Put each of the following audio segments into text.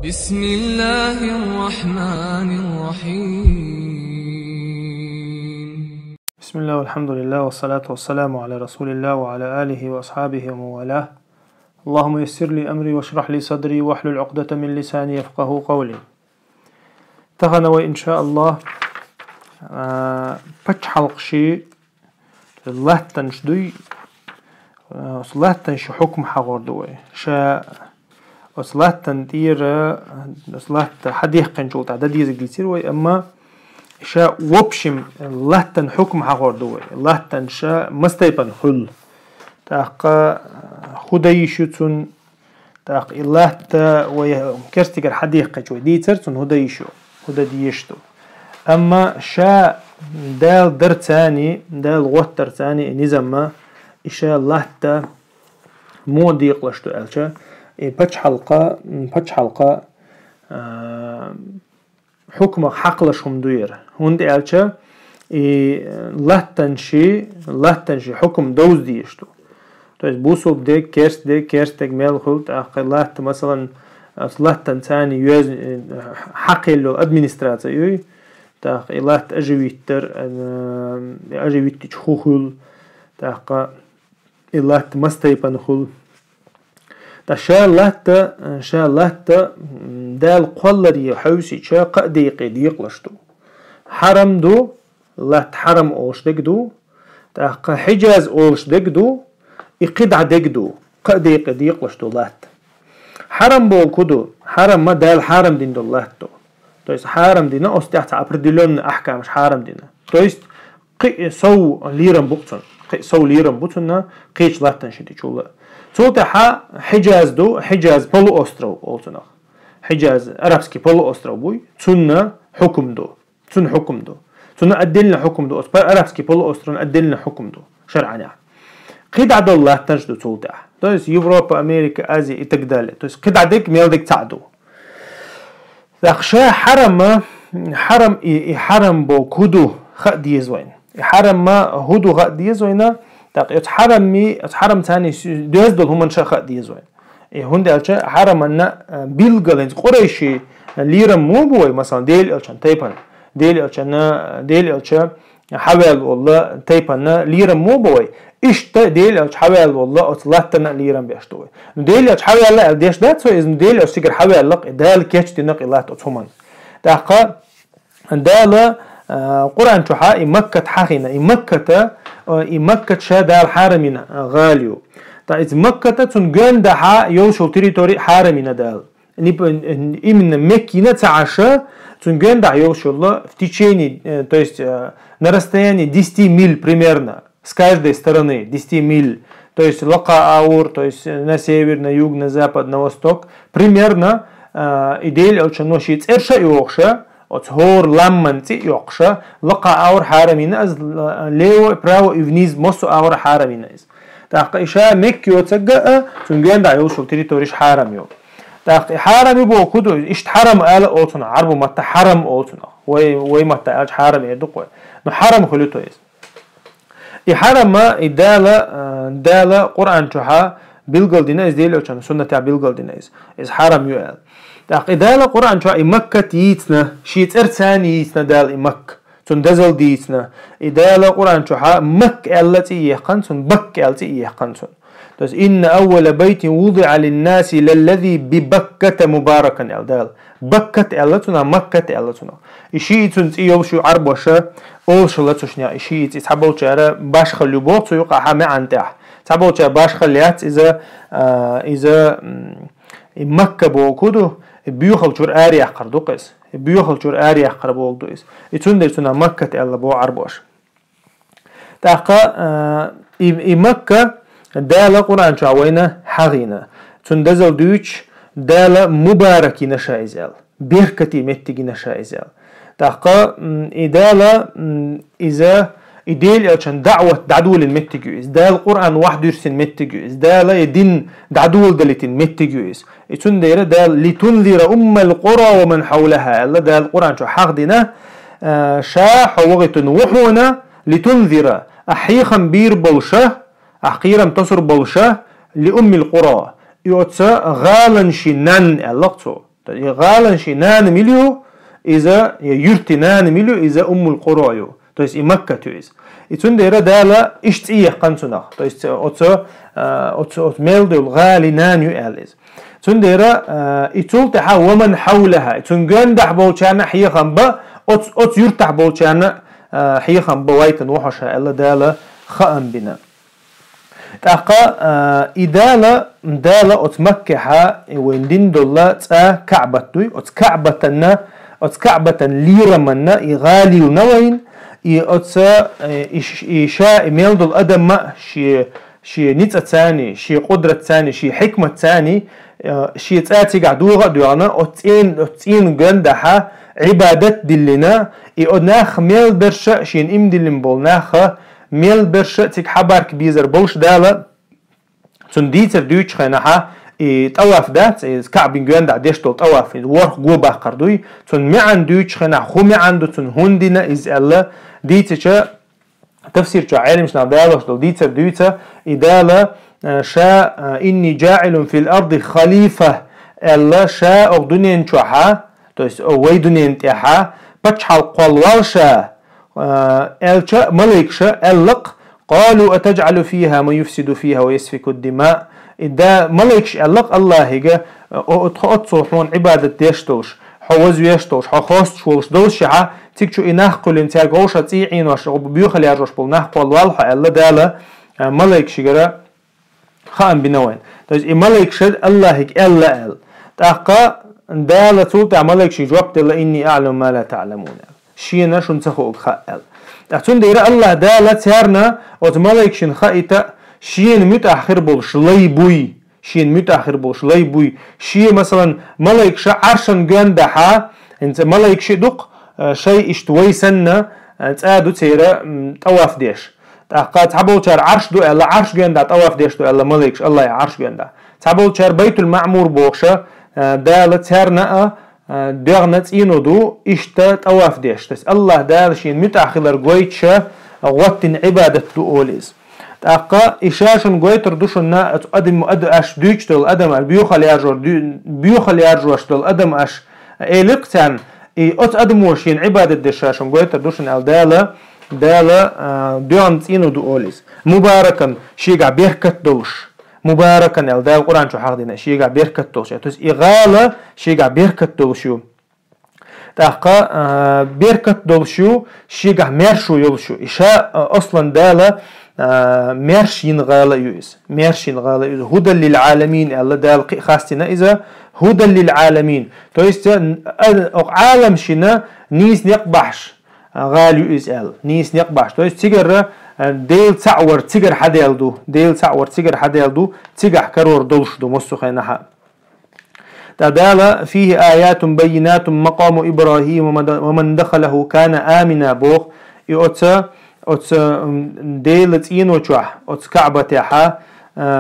بسم الله الرحمن الرحيم. بسم الله والحمد لله والصلاة والسلام على رسول الله وعلى آله وأصحابه ومن والاه. اللهم يسر لي أمري واشرح لي صدري واحلل عقدة من لساني يفقه قولي. تغنى إن شاء الله بچ حلقشي الله تنشدوي الله تنش حكم حغور دوي شا الله تنتير الله حديق قنجول تعدد يزقلسير وي أما شا وبشم الله تن حكم حغور دوي الله تنشا مستيبن خل تاق خدايشو تاق الله تا وي كرستير حديق قنجول ديتر تن هدايشو هدا ديشتو أما شا دال درتاني دال غوت درتاني نزما إشاء الله تا مو ديق لشتو ألشا بچ حلقة حكم حقلش هم دوير هند ألشا الله تنشي حكم دوز ديشتو تو بوسوب دي كيرست تجمل خلط الله مثلا الله تنتاني يوز حق له أدمنستراتيوي تاق الله أجويت تشخوخل تاق الله مستيبن خل شاء الله تا دال قلري حوسي شا قديق لشتو حرم دو الله حرم أوش دو تاق حجاز أوش دو إقدع دو قديق لشتو الله حرم بو كدو حرم ما دال حرم دين دو الله تو تويس حرم دينا أستيحت عبردلون أحكام مش حرم دينا تويس قي سو ليرم بوتون قيش لا تنشدي شولا توتها حجاز بولو أسترو أولتنا حجاز عربسكي بولو أسترو بوي تنا حكم دو تنا أدلنا حكم دو أسبر عربسكي بولو أسترو أدلنا حكم دو شرعنا قيد عدو الله تنشدو توتها تويس يوروبا أمريكا آسيا إتقدالة تويس قيد عدك ميلدك تعدو ذاقشا حرم بو كودو خا ديزوين حرم ما هدو خا ديزوينا تاق حرم تاني دوز دول هم شا خا ديزوين هند الشا حرم أن بيلغلنز قريشي ليرم مو بوي مثلا ديل الشان تايبان ديل الشا حوال والله تايبان ليرم مو بوي إشتا ديل الش حوال والله أطلعتنا ليرم بيشتوي ديل الش حوال لا ديش ده سو إذن ديل الش سيجر حوال لق دال كيش تنق الله تطمن تاق دال قرآن شحا مكة حقنا مكة شا دال حارمنا غاليو تا إذ مكة تنجان دحا يوشو تريتوري حارمنا دال إمن مكينة تعشى تنجان دح يوشو الله в течение то есть на расстоянии 10 миль примерно с каждой стороны 10 миль то есть лока-аур то есть на север, на юг, на запад, на восток примерно идея очень церша и охша от хор ламманти и охша лока-аур харамина аз лево право и вниз мосу аур харамина из так иша меккио цага тунген да يوصل территориш харамио так харами бо куду ишт харам ала отуна арбу мата харам отуна وي мата аж харам едуқой но харам хулито из и حرم دالة قرآن شحا بيلقل دينا إز ديلو كان سنة تاع بيلقل دينا إز حرم يوال تاق دالة قرآن شحا مكة يتنا شيت إرتاني يتنا دال مكة تون دزل ديتنا دالة قرآن شحا مكة التي يحقنسون بكة التي يحقنسون بس إن أول بيت وضع للناس للذي ببكة مباركا دال بكة التنا مكة التنا إشي تنت يوشو عربوشة أولش لا تشنيا إشي تحبوا ترى باش خلوا بوت يقع حما عنتح تحبوا ترى باش خليات إذا مكة بوكودو بيوخل شور آريح قردوقس بيوخل شور آريح قربوك دويس يتوندر تنا مكة ألا بو عربوش تاقا مكة دالة قرآن شعوينا حغينا تندزل دوش دالة مباركي نشايزال بيركتي متجي نشايزال تاقا إدالة إذا إديل عشان دعوة دعدول المتجوز دال القرآن واحد يرسل متجوز دال يدين دعدول دلتين متجوز يتندر دال لتنذر القرى ومن حولها الله دال القرآن شو حق دينا شاح وغت وحونا لتنذر أحيخا بير بلشة أحقيرا تصر بلشة القرى يوتسا غالن شنان اللقطو غالن شي نان مليو إذا يرتي نان مليو إذا القرى يو то есть и Макка то есть и цундера дала иштие канцунах то есть от мелдул غالي نان يؤلز цундера и цултها ومن حولها цунган دحبولчана حيخنبا от يرتح بولчана حيخنبا وايتن وحشا الا دالا خان بنا تاقا إدالة от مكة وين دين دولا تا كعبتوي от كعبتن ليرمنا غالي نوين от إشاء ميلدول أدم ما شي نيتة ثاني شي قدرة ثاني شي حكمة ثاني شي تاتي قعدوها دوانا أتين جندها عبادة دلنا ناخ ميل برشا شين إم دلن بول ناخ ميل برشا تيك حبارك بيزر بولش دالا تنديتر دوش خناها طواف دات كعب جند عديشتول طواف ورق جوبا قردوي تن معن دوش خنا خو معن تن هندنا إز الله ديتشا تفسير عالم شنا دالش دول ديتر دوتا إدالة شاء إني جاعل في الأرض خليفة الله شاء أغدنين شوحا تويس ويدنين تيحا بتشحل قوال شاء الشاء ملك شاء اللق قالوا أتجعل فيها ما يفسد فيها ويسفك الدماء إذا ملك اللق الله هيجا أتصلحون عبادة ديشتوش حوز يشتوش حخوست شولش دول شعا تيكشو إناخ قل انتيا قوشا تيعين وش بيوخل يارجوش بول ناخ قول والحا ألا دالا ملك شجرة خان بنوين تجد ملك شد الله هيك ألا أل تاقا دالا تولتع ملك شي جوابت الله إني أعلم ما لا تعلمون شينا شن تخوك خال تحتون ديرا الله دالا تيارنا وت ملك شن خائتا شين متأخر بولش ليبوي شين متأخر بولش ليبوي شي مثلا ملك شا عرشن جندها انت ملك شي دق شيء اشتوي سنة تقادو تيرا طواف ديش تاقات تعبول شار عرش دو الا عرش جندا طواف ديش دو الا ملكش الله عرش جندا تعبول شار بيت المعمور بوخشا دالت سرنا دغنت إنو دو إشتا طواف ديش تس الله دالشين متأخر قويتشا وقتن عبادة دوليز تاقا إشاشن قويتر دوشنا أدم أش دوش دول أدم بيوخل يارجو أش دول أدم أش إلقتان أت أدموشين عبادة دشاشن قويتر دوشن الدالة ديانت إنو دوليز مباركا شيقع بيركت دوش مباركا الدال القرآن شو حاضرنا شيقع بيركت دوش تس إغالة شيقع بيركت دوشيو تاقا بيركت دولشيو شيقع ميرشو يولشو إشاء أصلا دالة ميرشين غالة يوز هدى للعالمين الله دال خاستنا إذا هدى للعالمين تويست عالم شنا نيس نقبحش غالي يوز نيس نقبحش تويست تيجر ديل تعور تيجر حديل دو تيجر كرور دولش دو مسخينها تدال فيه آيات بينات مقام إبراهيم ومن دخله كان آمنا بوخ أت ديلت إنوشح أت كعبة تاعها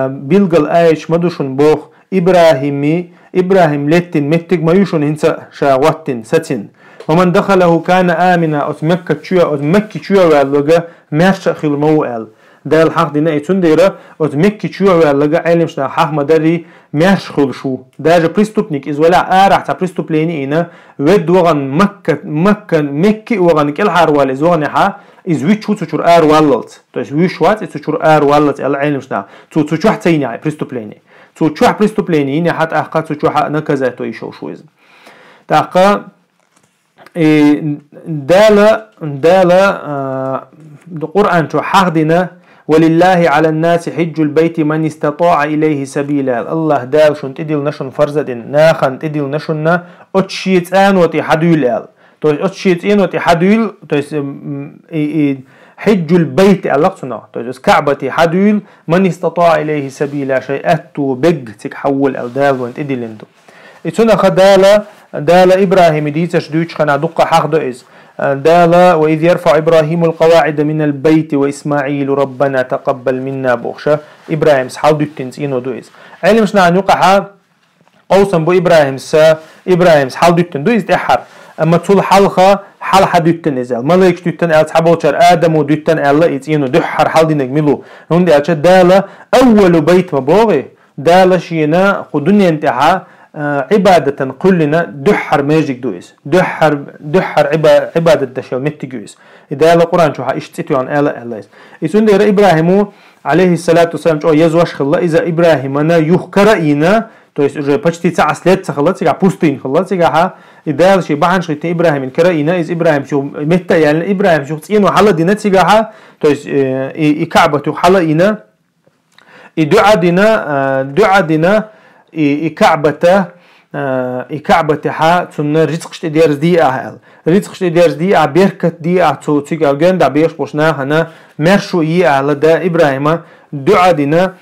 بيلقى آيش مدوشن بوخ إبراهيم لتن متك ما يوشن هنسا شاوتن ستن ومن دخله كان آمنا أت مكة شوية واللغة مرشا خيل موال ده الحق دينا يتون ديرا أت مكة شوية واللغة علمشنا حق مدري مرش خيل شو ده بريستوبنيك إز ولا آرح تا بريستوبليني إنا ود وغن مكة وغن كل حروال إز وغن حا إز ويش شو تشور آر واللت توش ويش وات إز تشور آر واللت العلمشنا تشوح تيني بريستوبليني تشوح بريستوبليني إني حتى أحقا تشوح نكذا تو يشو شو إز تاقا دالة القرآن شو حقدنا ولله على الناس حج البيت من استطاع إليه سبيلا الله دال شون تديل نشون فرزدين ناخن تديل نشون أتشيت آن وتي حدول آل تو أتشيت آن وتي حدول تو حج البيت ألقتنا تو كعبة حدول من استطاع إليه سبيلا شيء أتو بج تحول الدال وانت تديل انتو إتنا دال إبراهيم ديتش دوش خنا دقة حق إز دال وإذ يرفع إبراهيم القواعد من البيت وإسماعيل ربنا تقبل منا بوخشة إبراهيم سحال دوتنس إنو دو إز علمشنا عن يقع قوسا بو إبراهيم سحال دوتن دو إز تحر أما طول حلقة حلقة دوتن إزال ملايكش دوتن إل تحبوشر آدم ودوتن إل إز إنو دحر حال دي نجملو هندي أشد دال أول بيت مبوغي دال شينا خدني انتحا عبادة كلنا دحر ماجيك دويس دحر عبادة دشوا متجويس إذا القرآن شو حاشتيتو عن آلا يسون ده إبراهيم عليه الصلاة والسلام شو يزوش خلا إذا إبراهيم أنا يخكرئنا то есть уже почти цаас лет خلاص يقع пустынь خلاص يقع إذا شيء بعن شيء إبراهيم كرئنا إذا إبراهيم شو متى يعني إبراهيم شو تينو حلا دينا تيجعها то есть إكعبة حلا إنا دعاء دينا إكعبة ها تسمى رزقش تدير دي أهل رزقش تدير دي أبيركت دي أتو تيجا جند أبيش بوشنا هنا مرشو على دا إبراهيم دعاء دينا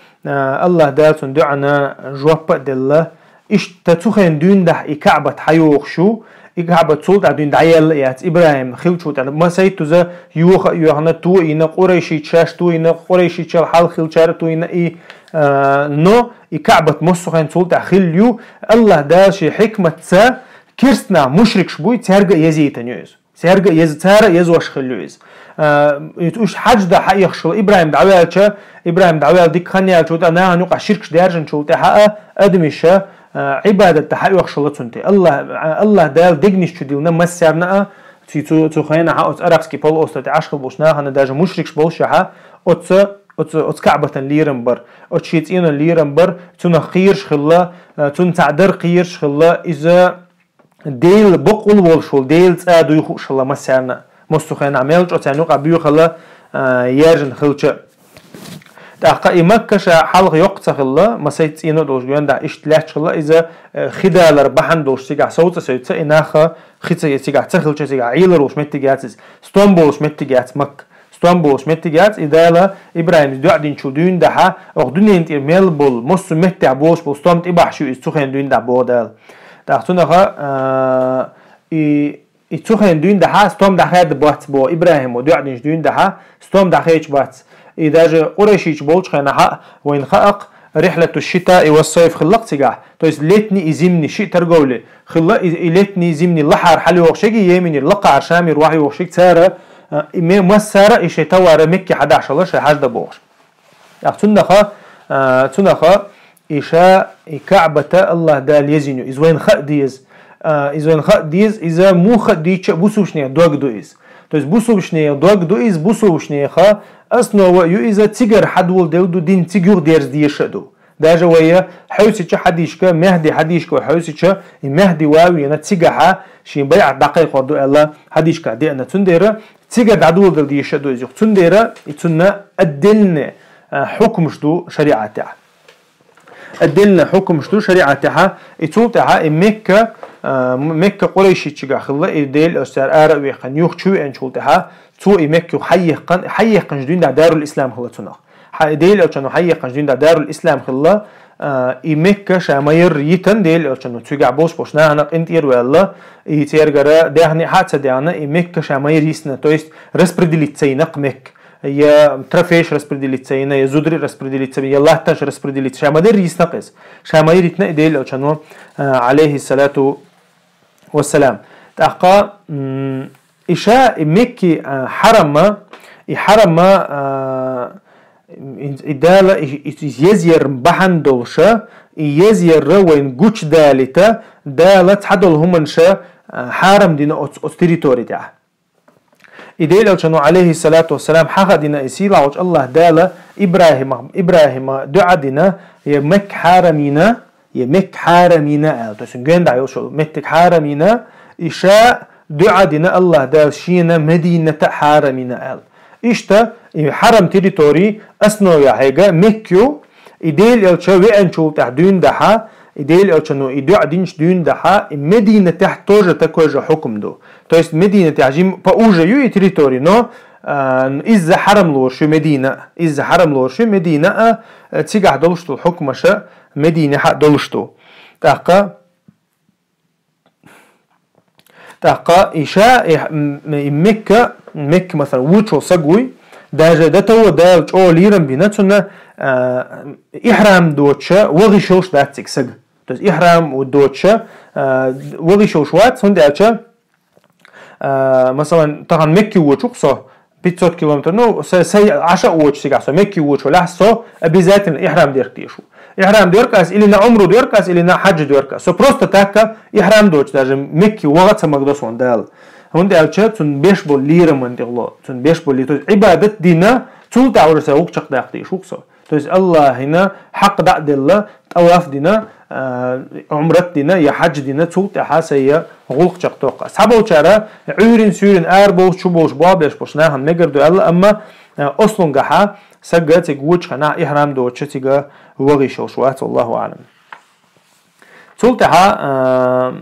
الله دالتون دعنا جواب دله إيش تتوخين دون ده إكعبة حيوخ شو إكعبة صوت عدون دعيال يات إبراهيم خلشوا تعالى ما سيد تزا يوحنا تو إن قريشي تشاش تو إن قريشي تشال حال خلشار تو إن نو إكعبة مصخين صوت خليو الله دالشي حكمة سا كرسنا مشرك شبوي ترجع يزيد نيوز سيرجع يزوش خليوز يتوش حج ده حقيقة شو إبراهيم دعوال ديك خنيا شو أنا هنوقع شرك درجن شو تحقق أدمشة عبادة تحقيق شو لتنتي الله دال دقنيش شو ديلنا مسرنا تو خينا حق أرابسكي بول أوستة عشق بوشنا هن درجة مشرك بوش حق أتس كعبة ليرنبر أتشيتين ليرنبر تون خيرش خلا تون تعدر خيرش خلا إذا ديل بقول والشول ديل تأدو يخوش الله مسرنا مستخين عملش أتعنوق عبيو خلا يرجن خلشة تأقى مكة شا حلق يقطع خلا مسيت إنه دوش جوان دا إشتلاش خلا إذا خدال ربحان دوش تيجع صوت سويت إناخا خيتة تيجع تخلشة تيجع عيلروش متجاتس ستامبولش متجات مك ستامبولش متجات إذا لا إبراهيم دعاء دين شو دين دها أخدوني أنت ميلبول مست متع بوش بستام تبع شو استخين دين دا بودال تأخذونها يتوخين دين دها ستام دخيت بات بو إبراهيم ودعاء دين دين دها ستام دخيت بات إذا جا قريشيش بولش خينا وين خلق رحلة الشتاء والصيف خلق تجاه تويس ليتني إزمني شيء ترجولي خلق ليتني إزمني اللحر حلو وخشجي يمني اللقى عشامي روحي وخشج سارة مسارة إيش توارى مكي 11 الله شيء حاجة بوش تنخا إيشاء كعبة الله دال يزينو إذا وين خد ديز إذا مو خد ديش بوسوشني دوغ دويز تويس بوسوشني دوغ دويز بوسوشني خا أصلا ويو إذا تيجر حدول دودو دين تيجر ديرز ديشدو داجا ويا حوسي حديشكا مهدي حديشكا حوسي مهدي واوي أنا تيجها شي بيع دقيق ودو الله حديشكا دي أنا تنديرة تيجر دعدول دل ديشدو يزوج تنديرة يتنا أدلنا حكم شدو شريعتها أدلنا حكم شدو شريعتها يتوتها مكة قريشي تيجا خلا يدل أستار آراء ويخن يخشوا أن شولتها تو مكة حيقن جدين دار الإسلام خلا تنا ديل أو كانوا حيقن جدين دار الإسلام خلا مكة شامير يتن ديل أو كانوا تيجا بوش نحن انتير ولا يتيرجرا دهني حتى دهنا مكة شامير يسنا تويست رسبرديليتسينق مك يا ترافيش رسبرديليتسينا يا زودري رسبرديليتسينا يا لاتش رسبرديليت شامير يسنقس شامير يتنا ديل أو كانوا عليه الصلاة والسلام تأقى إشاء مكي حرم إدالة يزير بحن دولشة يزير وين جوش دالته دالة حدل همنشة حرم دينا أستريتوري ده إدالة كانوا عليه الصلاة والسلام حق دينا إسيلا وج الله دالة إبراهيم دعا دينا يمك حرمينا تسنجين دعيو شو متك حرمينا إشاء دعاء دينا الله دال شينا مدينة حرمنا آل إشتا حرم تريتوري أسنو يا حاجة مكيو إديل يلشا وين شو تحدون دها إديل يلشا نو إدعاء دينش دون دها مدينة تحت توجه تكوجه حكم دو تويست مدينة تعجيم بأوجه يو تريتوري نو إذا حرم لورشو مدينة تيجح دولشتو الحكم شا مدينة حق دولشتو تاقا إشاء مكة مثلا وچو سقوي داجة دتو دالج أو ليرن بناتنا إحرام دوتشا وغي شوش داتك سق تز إحرام ودوتشا وغي شوش وات سندالشا مثلا طبعا مكة وچو قصة 500 كيلومتر نو سي 10 وچ سيقاسو مكة وچو لحظة بذات الإحرام ديرك ديشو إحرام ديركاس или на умру дёркас или на хадж дёркас. So просто так إحرام доч даже Мекки وقت مقدسون دال. هون دال چه تون بيش بول ليرة من دغلا تون بيش بول ليرة عبادة دينا تول تعور سوق شق داقتي شو قصة. تو الله هنا حق دعد الله طواف دينا عمرت دينا يا حج دينا تول تحاسية غلق شق توقع. سبوا چرا عورين سورين أربوش شو بوش بابلش بوش ناهم نقدر الله أما أصلاً جها سجت يقولش خنا إحرام دوتش تيجا وغيش وشوات الله أعلم. تلتها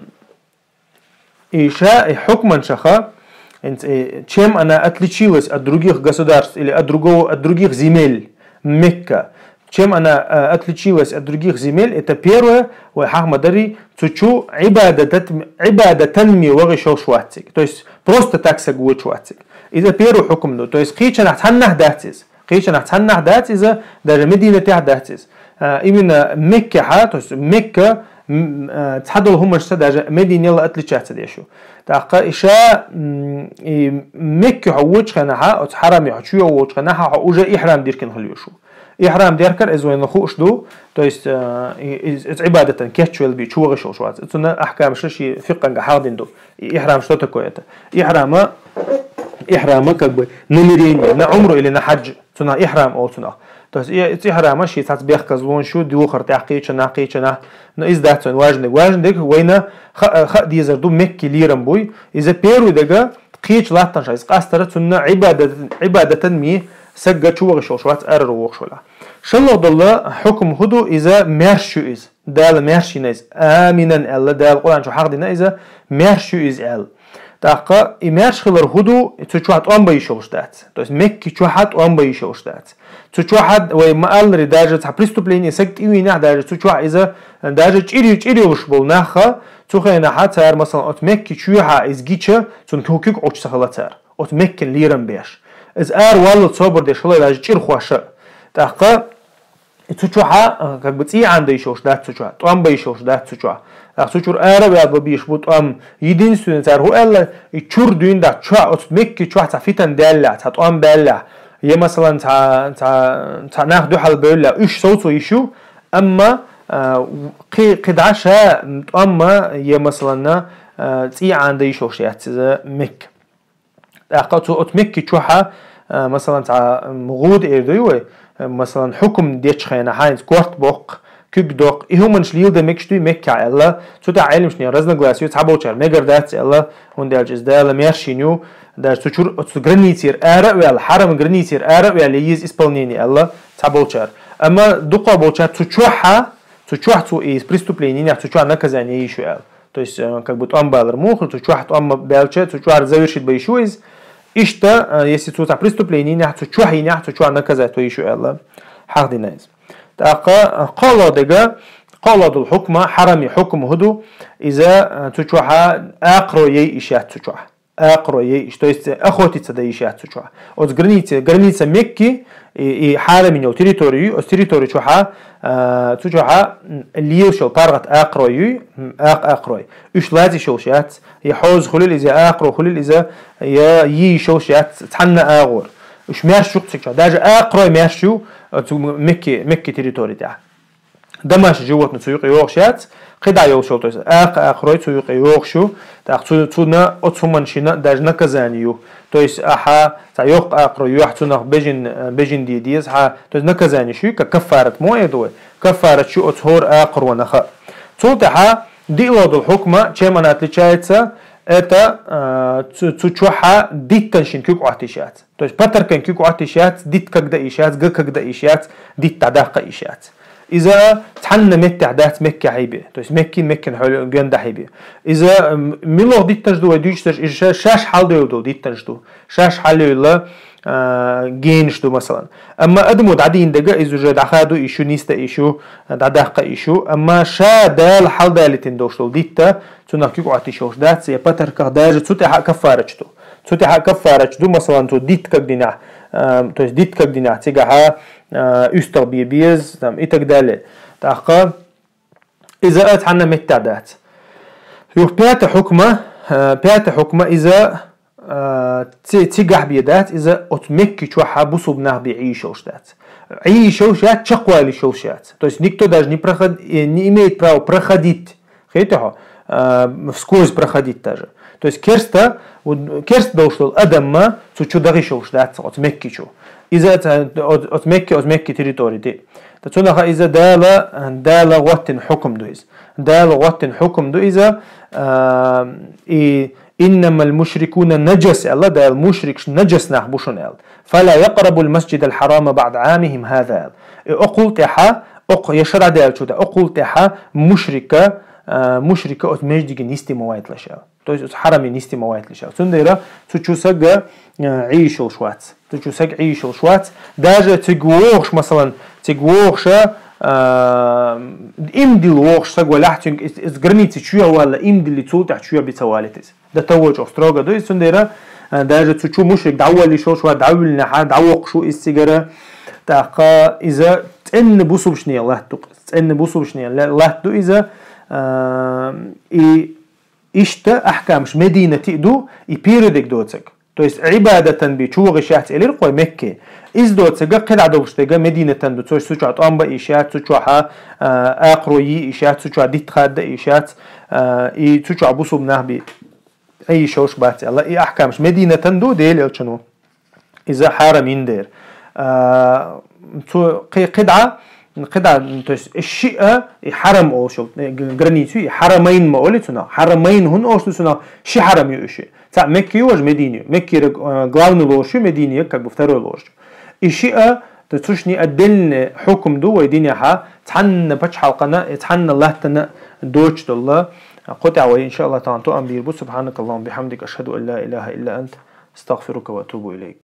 إيشاء حكما شخا أنت чем она отличилась от других государств или от других земель Мекка, чем она отличилась от других земель, это первое, وحахмадари цучу عبادة وغيش وشواتик, то есть просто так сагует шуатик. إذا بيرو حكم له، то есть قيش نحتنح داتيز، قيش نحتنح داتيز даже مدينة داتيز. именно مكة ها، то есть مكة تحدل هم شتا даже مدينة لا أتليشات ديشو. تاقا إشاء مكة حوش خناها أو حرام يحشوا ووش خناها حوجا إحرام ديركن خليوشو. إحرام ديركر إذا نخوش دو، то есть عبادة كيتشوال بيشوا غشوا شوات. إتنا أحكام شيء فقه حاضن دو. إحرام что такое это؟ إحرام как бы намерение на умру или на хадж, цуна إحрам أو цуна. То есть إحрам شيء تسبيح كزلون شو ديوخر تحقيقنا но из да цун важный وينا خد يزردو مكة ليرم بوي إذا بيرو دقا قيش لاتن شايس قاستر цуна عبادة مي سجى شو غشوا شوات أرر وغشولا. شلو ضل حكم هدو إذا مرشو إز دال مرشي نايز آمنا الله دال قرآن شو حق دينا إذا مرشو إز ال. تاقا إمارش خلر هدو تشوحت أم بيشوش دات. то есть مكي تشوحت أم بيشوش دات. تشوحت وما قال ري даже преступление سكت إيوينح даже تشوح إذا даже تشيري وش بول ناخا تخينا حتى مثلا أت مكي تشوحها إز جيتشا تون كوكيك أوش سخلتار أت مكي ليرم بيش إز والله تصبر ديش الله даже تشير خواشة. تاقا تشوحها как бы تي عنده يشوش دات تشوح أم بيشوش دات تشوح. Сучур арабиад бабиш бут ам единственный царь хуэлла и чур дуинда чуа от мекки чуа цафитан дэлла цат ам бэлла я масалан ца нах духал бэлла үш соуцу ишу амма قدعشا أما يا مثلا تي عندي شوش يعتز مك أقطع أتمك تشوحها مثلا تع مغود إردوي مثلا حكم ديتش خينا هاينز كورت بوق كيبدوق إهو شليل ده مكشتوي مكة الله سوتا علم شنيا رزنا غلاسيو تعبوشر مجر دات الله هندال جزدال ميرشينيو دار سوچور границир ара حرم границир ара есть исполнение الله تعبوشر أما دقة بوشر цучуху из преступлений не цучуха наказание еще. То есть как бы он балер мухр цучуха он белче цучуха завершит бы еще из и что если цучуха преступление не цучуха наказать то еще الله حق دينايز. تاقا قال الحكم حرمي حكم هدو إذا تشوحا أقرأ إشياء تشوحا أقرأ إيش то есть охотиться до إشياء تشوحا от граница Мекки и حرمي أو территорию от территории تشوحا اللي يشل طارقة أقرأ إيش لازم شوشات يحوز خليل إذا أقرأ خليل إذا يشوشات تحنى أغور إيش ماشي شو даже أقرأ ماشي مكي территории تاع دماش جوات نسوق يوخشات قدا يوشل то есть أقرأ سوق يوخشو تاع تسونا أتصمنشنا даже наказанию то есть تايوق أقرأ يوحتنا بجن ديز то есть наказание شو ككفارة مويه دوي كفارة شو أتهور أقرأ ونخا تولتها ديلود الحكمة чем она отличается это цучуха диттаншин кюк атишат. То есть патаркан кюк атишат, дит когда ишат, г когда ишат, дит тадака ишат. إذا تحنا مت عدات مكة حيبة. То есть مكة حول جندا حيبة. إذا ملو ديت تجدو وديش تج شاش حال دو ديت تجدو. شاش حال يلا جينش دو مثلا. أما أدمو دعدين دقة إذا جد أخذوا إيشو نيستا إيشو دعداقة إيشو. أما شا دال حال دالتين دوش دو ديتا تناكيك عتيشوش دات سي باتر كهداج تسوتها كفارجتو. تسوتها كفارجتو مثلا تو ديت كدينا. То есть дит как дина тигаха устал бибиз там и так далее. تاقا إذا أتحنا متعدات. يوح بيات حكمة إذا تيجح بيدات إذا أتمكي شو حبسوا بناه بعيش وشدات. عيشه шат чаквали шат. То есть никто даже не имеет права проходить. Вскользь проходить даже. То есть керст дошел Адама, цучу даришел шат от Мекки чу. Из-за от Мекки территории. تتونها إذا دال وقتن حكم دويز دال وقتن حكم دويزا إنما المشركون نجس الله دال المشرك نجس نحبوشون فلا يقرب المسجد الحرام بعد عامهم هذا أقول تحا يشرع دال شو ده أقول تحا مشركة أتمجد نيستي مواد لشاء то есть حرامي نيستي مواد لشاء سنديرا تشوسق عيشل شوات تشوسق عيشل شوات даже تجوخش مثلا تجوخش إمدي الوخش سقوا لحتين из границы чуя ولا إمدي اللي تولتح чуя بتوالتس ده توجه أستراجا ده سنديرا даже تشو مشرك دعوة لي شو دعوة لنا دعوق شو السجارة تاقا إذا تأن بوصو بشني الله تأن بوصو بشني الله تو إذا إشتا أحكامش مدينة تقدو يبيردك دوتك то есть عبادة بيشوغ شات إلى القوي مكة إز دوتك قد عدوش تجا مدينة دو تو سوتشات أمبا إشات سوتشها أقروي إشات سوتشها ديت خد إشات سوتشها بوصو بنهبي أي شوش بات الله إيه أحكامش مدينة دو ديل إلشنو إذا حرمين دير قدعة то есть الشيء حرم أو شو جرانيتي حرمين ما قلتنا حرمين هن أو شو شيء حرم يوشي تاع مكة وج مدينة مكة главный لوش مدينة как бы второй لوش الشيء تشني أدلنا حكم دو ويديني ها تحن بتش حلقنا تحن الله تنا دوش الله قطع وإن شاء الله تعالى تؤمن بيربو سبحانك اللهم بحمدك أشهد أن لا إله إلا أنت استغفرك وأتوب إليك